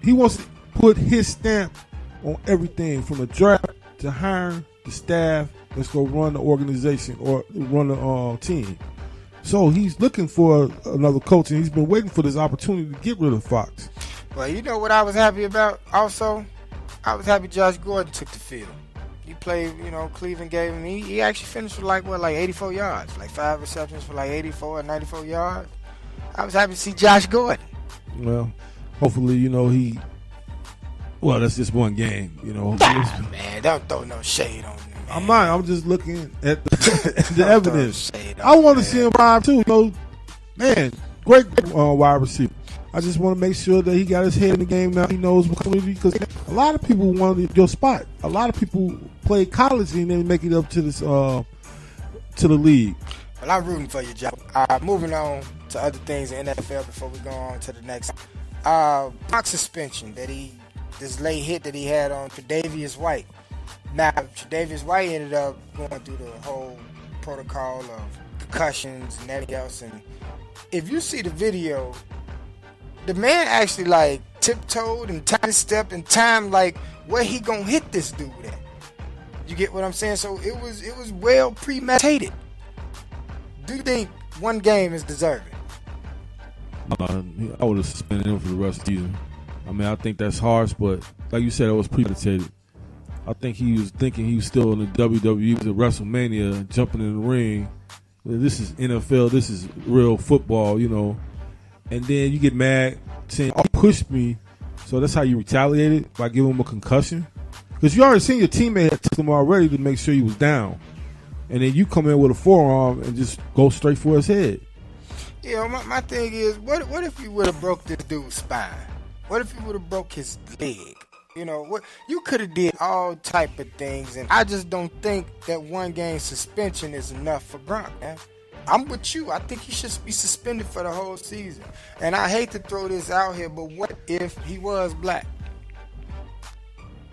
he wants to put his stamp on everything from the draft to hiring the staff that's going to run the organization or run the team. So he's looking for another coach, and he's been waiting for this opportunity to get rid of Fox. Well, you know what I was happy about also? I was happy Josh Gordon took the field. He played, Cleveland gave him, he actually finished with like 84 yards, like 5 receptions for like 84 and 94 yards. I was happy to see Josh Gordon. Well, hopefully, well, that's just one game, Man, don't throw no shade on me. I'm not. I'm just looking at the evidence. I want to see him ride too. Man, great wide receiver. I just want to make sure that he got his head in the game now. He knows what to do because a lot of people wanted your spot. A lot of people play college and then make it up to this to the league. Well, I'm rooting for you, Joe. Moving on to other things in NFL before we go on to the next. Box suspension this late hit that he had on Tre'Davious White. Now, Tre'Davious White ended up going through the whole protocol of concussions and everything else. And if you see the video, the man actually tiptoed and stepped and timed where he gonna hit this dude at. You get what I'm saying? So it was well premeditated. Do you think one game is deserving? I would have suspended him for the rest of the season. I mean, I think that's harsh, but like you said, it was premeditated. I think he was thinking he was still in the WWE, at WrestleMania, jumping in the ring. This is NFL. This is real football, And then you get mad saying, "Oh, push me." So that's how you retaliated by giving him a concussion. Because you already seen your teammate had took him already to make sure he was down. And then you come in with a forearm and just go straight for his head. Yeah, my thing is, what if you would have broke this dude's spine? What if you would have broke his leg? What you could have did all type of things, and I just don't think that one game suspension is enough for Gronk, man. I'm with you. I think he should be suspended for the whole season. And I hate to throw this out here, but what if he was black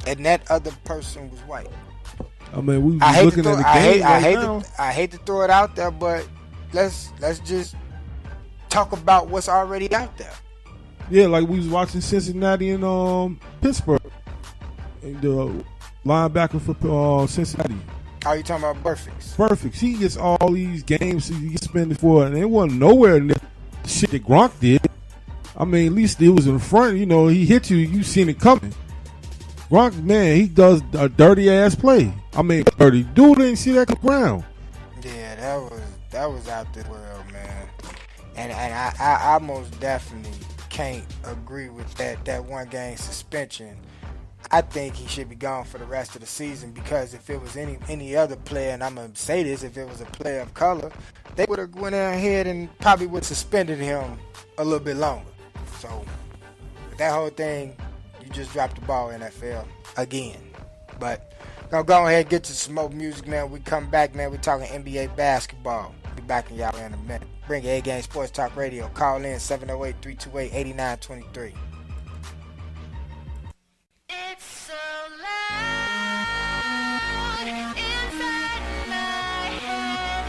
and that other person was white? I mean, we were looking at the game I hate to throw it out there, but let's just talk about what's already out there. Yeah, like we was watching Cincinnati and Pittsburgh. And the linebacker for Cincinnati. Oh, you talking about Burfict? Burfict. He gets all these games he gets suspended for, and it wasn't nowhere near the shit that Gronk did. I mean, at least it was in front. He hit you. You seen it coming. Gronk, man, he does a dirty ass play. I mean, dirty. Dude didn't see that ground. Yeah, that was out the world, man. And I most definitely can't agree with that one game suspension. I think he should be gone for the rest of the season, because if it was any other player, and I'm going to say this, if it was a player of color, they would have went ahead and probably would have suspended him a little bit longer. So that whole thing, you just dropped the ball, NFL, again. But gonna go ahead and get to some more music, man. We come back, man. We're talking NBA basketball. Be back in y'all in a minute. Bring your A-Game Sports Talk Radio. Call in 708-328-8923. It's so loud inside my head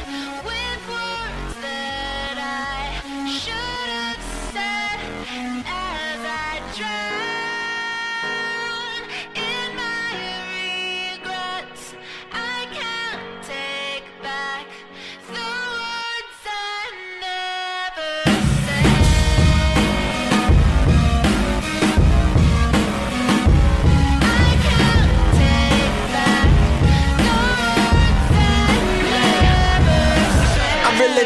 with words that I should have said as I drown in my regrets. I can't take back the words I never said.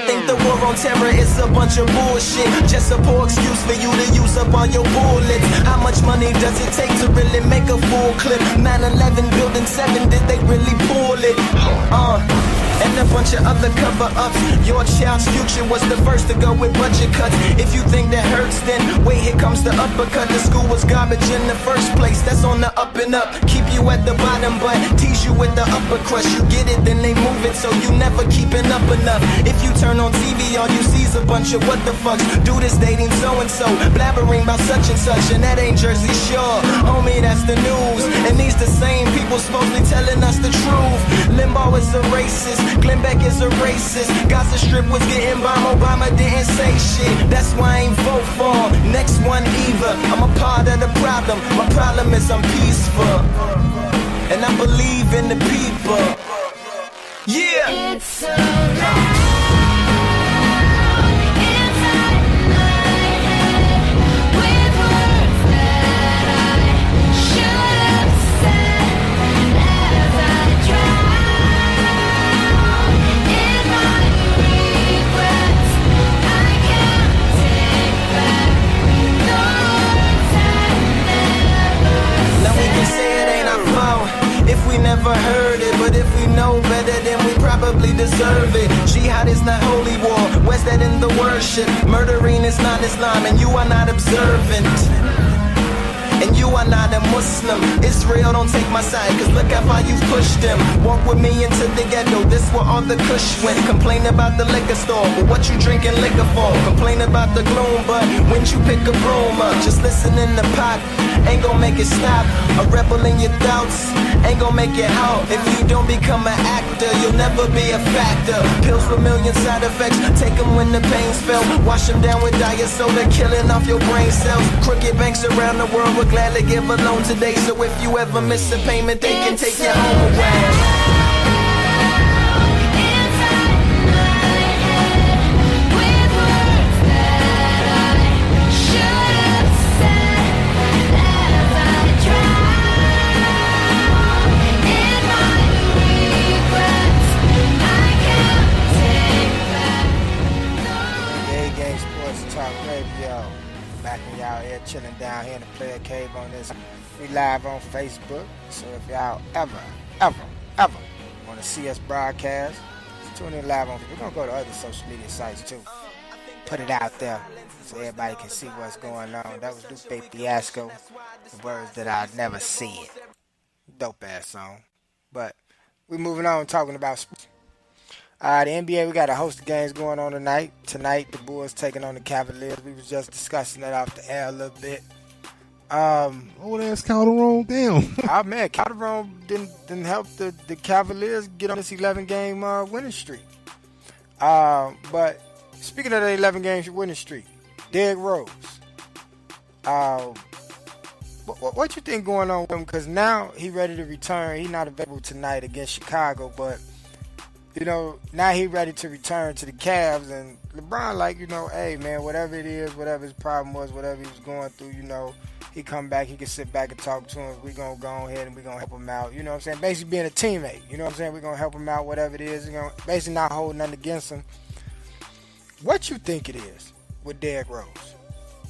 Think the war on terror is a bunch of bullshit, just a poor excuse for you to use up all your bullets. How much money does it take to really make a full clip? 9/11 building 7, did they really pull it? And a bunch of other cover-ups. Your child's future was the first to go with budget cuts. If you think that hurts, then wait, here comes the uppercut. The school was garbage in the first place, that's on the up and up. Keep you at the bottom, but tease you with the upper crust. You get it, then they move it, so you never keeping up enough. If you turn on TV, all you see's a bunch of what the fucks. Dude is dating so-and-so, blabbering about such and such, and that ain't Jersey Shore. Homie, that's the news, and these the same people supposedly telling us the truth. Limbo is a racist, Glenn Beck is a racist. Gaza Strip was getting bombed, Obama didn't say shit. That's why I ain't vote for him. Next one either. I'm a part of the problem. My problem is I'm peaceful, and I believe in the people. Yeah. It's so loud inside my head with words that I should have said as I drown in my regrets. I can't take back the words I never Now we can say it ain't our fault if we never heard it, but if we know better, then we probably deserve it. Jihad is not holy war, where's that in the worship? Murdering is not Islam, and you are not observant. And you are not a Muslim. Israel, don't take my side, cause look how far you've pushed them. Walk with me into the ghetto, this where all the kush went. Complain about the liquor store, but what you drinking liquor for? Complain about the gloom, but when you pick a broom up, just listen in the pot, ain't gon' make it stop. A rebel in your doubts, ain't gon' make it out. If you don't become an actor, you'll never be a factor. Pills with million side effects, take them when the pain's felt. Wash them down with diet soda, killing off your brain cells. Crooked banks around the world would gladly give a loan today. So if you ever miss a payment, they can take your home away. Chilling down here in the player cave on this. We live on Facebook, so if y'all ever want to see us broadcast, just tune in live on. We're gonna go to other social media sites too. Put it out there so everybody can see what's going on. That was Lupe Fiasco, the words that I never said. Dope ass song. But we moving on talking about sports. The NBA, we got a host of games going on tonight. Tonight, the Bulls taking on the Cavaliers. We was just discussing that off the air a little bit. Old ass Calderon, damn. Oh man, Calderon didn't help the Cavaliers get on this 11-game winning streak. But speaking of the 11-game winning streak, Derrick Rose. What you think going on with him? Because now he ready to return. He not available tonight against Chicago, but you know, now he ready to return to the Cavs, and LeBron like, you know, hey man, whatever it is, whatever his problem was, whatever he was going through, you know, he come back, he can sit back and talk to him. We gonna go ahead and we gonna help him out. You know what I'm saying? Basically being a teammate. You know what I'm saying? We gonna help him out, whatever it is. You know, basically not holding nothing against him. What you think it is with Derrick Rose?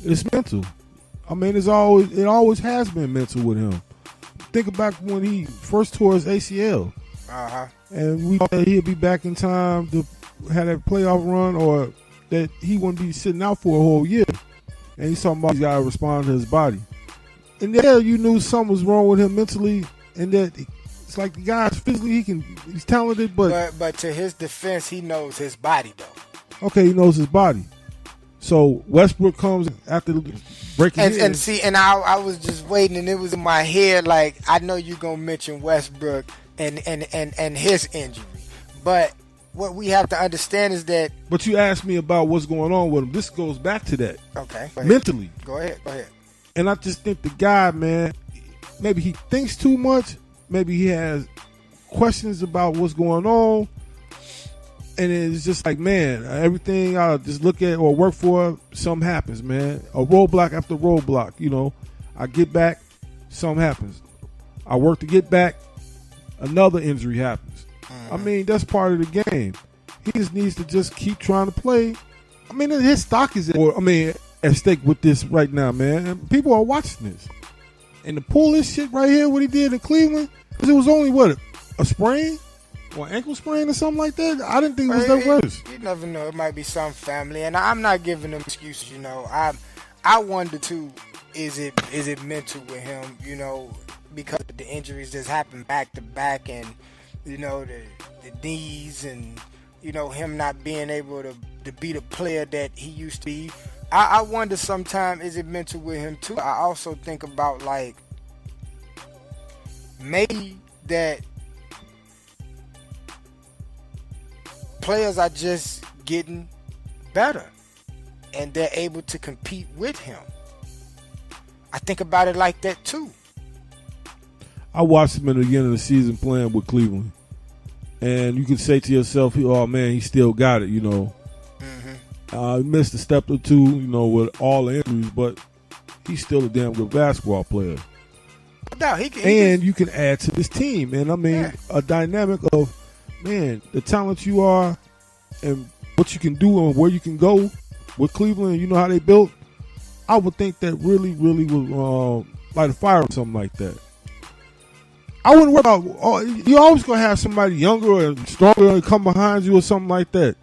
It's mental. I mean, it always has been mental with him. Think about when he first tore his ACL. And we thought that he'd be back in time to have that playoff run, or that he wouldn't be sitting out for a whole year. And he's talking about he's got to respond to his body. And there you knew something was wrong with him mentally, and that it's like the guy's physically, he's talented, but to his defense, he knows his body though. Okay, he knows his body. So Westbrook comes after breaking and I was just waiting, and it was in my head like, I know you're gonna mention Westbrook and his injury, but what we have to understand is that. But you asked me about what's going on with him. This goes back to that. Okay. Mentally. Go ahead. And I just think the guy, man, maybe he thinks too much. Maybe he has questions about what's going on. And it's just like, man, everything I just look at or work for, something happens, man. A roadblock after roadblock, you know. I get back, something happens. I work to get back, another injury happens. I mean, that's part of the game. He just needs to just keep trying to play. I mean, his stock is at stake with this right now, man. And people are watching this. And to pull this shit right here, what he did in Cleveland, because it was only, a sprain? Or ankle sprain or something like that? I didn't think it was that worse. You never know. It might be some family. And I'm not giving them excuses, you know. I wonder, too, is it mental with him, you know, because the injuries just happen back to back, and, you know, the knees, and, you know, him not being able to be the player that he used to be. I wonder sometimes, is it mental with him, too? I also think about, like, maybe that players are just getting better, and they're able to compete with him. I think about it like that too. I watched him at the beginning of the season playing with Cleveland, and you can say to yourself, "Oh man, he still got it." You know, he missed a step or two, you know, with all the injuries, but he's still a damn good basketball player. No, You can add to this team, and I mean, a dynamic of, man, the talent you are, and what you can do and where you can go with Cleveland. You know how they built. I would think that really would light a fire or something like that. I wouldn't worry about. You're always gonna have somebody younger and stronger and come behind you or something like that.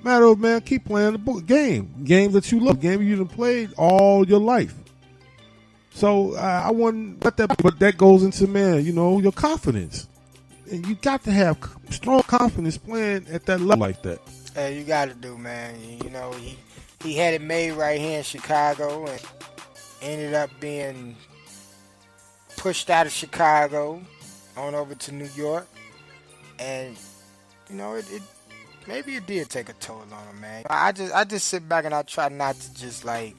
Matter of, man, keep playing the game that you love, game you done played all your life. So I wouldn't let that. But that goes into, man, you know, your confidence, and you got to have strong confidence playing at that level like that. Hey, you got to do, man. You know, he had it made right here in Chicago and ended up being pushed out of Chicago on over to New York. And, you know, maybe it did take a toll on him, man. I just sit back and I try not to just, like,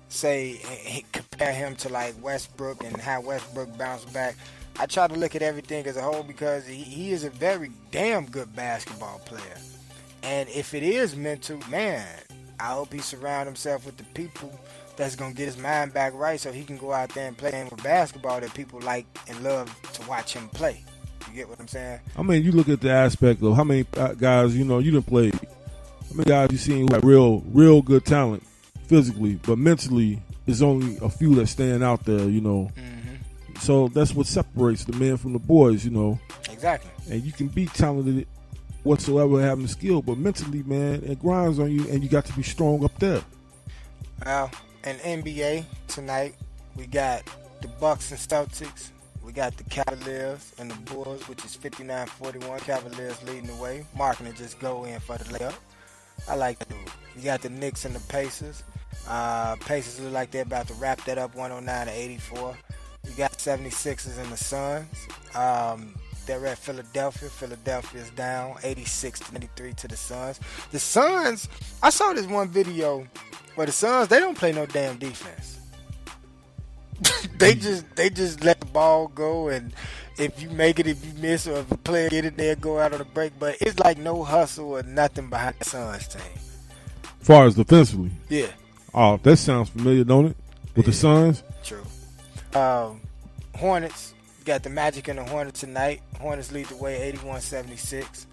say, compare him to, like, Westbrook and how Westbrook bounced back. I try to look at everything as a whole because he is a very damn good basketball player. And if it is mental, man, I hope he surrounds himself with the people that's going to get his mind back right so he can go out there and play with basketball that people like and love to watch him play. You get what I'm saying? I mean, you look at the aspect of how many guys, you know, you done played. How many guys you seen who have real good talent physically, but mentally, there's only a few that stand out there, you know. So that's what separates the men from the boys, you know. Exactly. And you can be talented whatsoever having the skill, but mentally, man, it grinds on you, and you got to be strong up there. Well, in NBA tonight, we got the Bucks and Celtics. We got the Cavaliers and the Bulls, which is 59-41. Cavaliers leading the way. Marking it just go in for the layup. I like that. You got the Knicks and the Pacers. Pacers look like they're about to wrap that up 109-84. You got 76ers and the Suns. They're at Philadelphia. Philadelphia's down 86-93 to the Suns. The Suns, I saw this one video where the Suns, they don't play no damn defense. they just let the ball go, and if you make it, if you miss, or if a player get it, they'll go out on the break. But it's like no hustle or nothing behind the Suns team. As far as defensively. Yeah. Oh, that sounds familiar, don't it? With the Suns? True. Hornets. You got the Magic and the Hornets tonight. Hornets lead the way 81-76.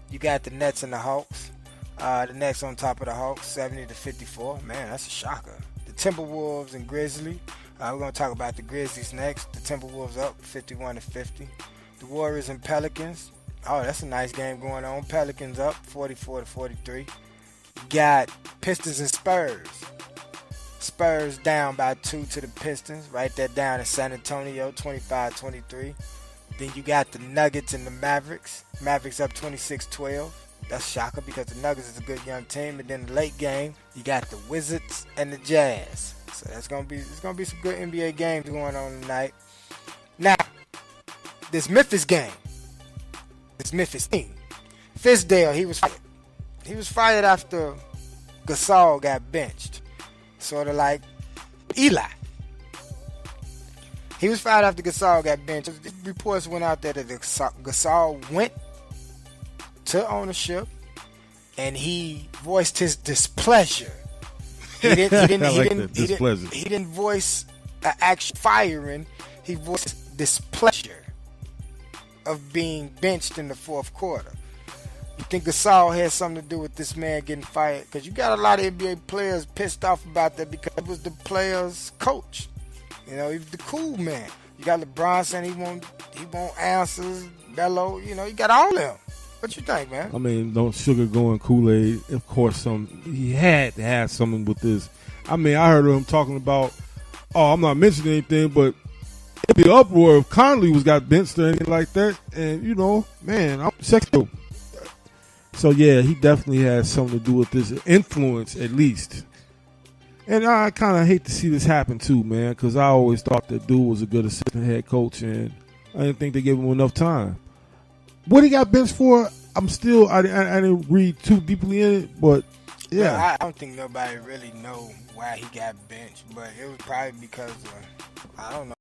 You got the Nets and the Hawks. The Nets on top of the Hawks, 70-54. Man, that's a shocker. The Timberwolves and Grizzlies. We're going to talk about the Grizzlies next. The Timberwolves up 51-50. The Warriors and Pelicans. Oh, that's a nice game going on. Pelicans up 44-43. You got Pistons and Spurs. Spurs down by 2 to the Pistons. Write that down in San Antonio, 25-23. Then you got the Nuggets and the Mavericks. Mavericks up 26-12. That's a shocker because the Nuggets is a good young team. And then the late game, you got the Wizards and the Jazz. So it's gonna be some good NBA games going on tonight. Now, this Memphis game, this Memphis team, Fizdale, he was fired. He was fired after Gasol got benched. Sort of like Eli. He was fired after Gasol got benched. Reports went out there that Gasol went to ownership and he voiced his displeasure. He didn't voice an actual firing. He voiced displeasure of being benched in the fourth quarter. You think Gasol had something to do with this man getting fired? Because you got a lot of NBA players pissed off about that because it was the player's coach. You know, he's the cool man. You got LeBron saying he won't answers. Bello, you know, you got all of them. What you think, man? I mean, don't sugar going Kool-Aid. Of course, he had to have something with this. I mean, I heard him talking about, I'm not mentioning anything, but it'd be uproar if Conley got benched or anything like that. And, you know, man, I'm sexual. So, yeah, he definitely has something to do with this influence, at least. And I kind of hate to see this happen, too, man, because I always thought that dude was a good assistant head coach, and I didn't think they gave him enough time. What he got benched for, I'm still, I didn't read too deeply in it, but yeah. Well, I don't think nobody really know why he got benched, but it was probably because of, I don't know,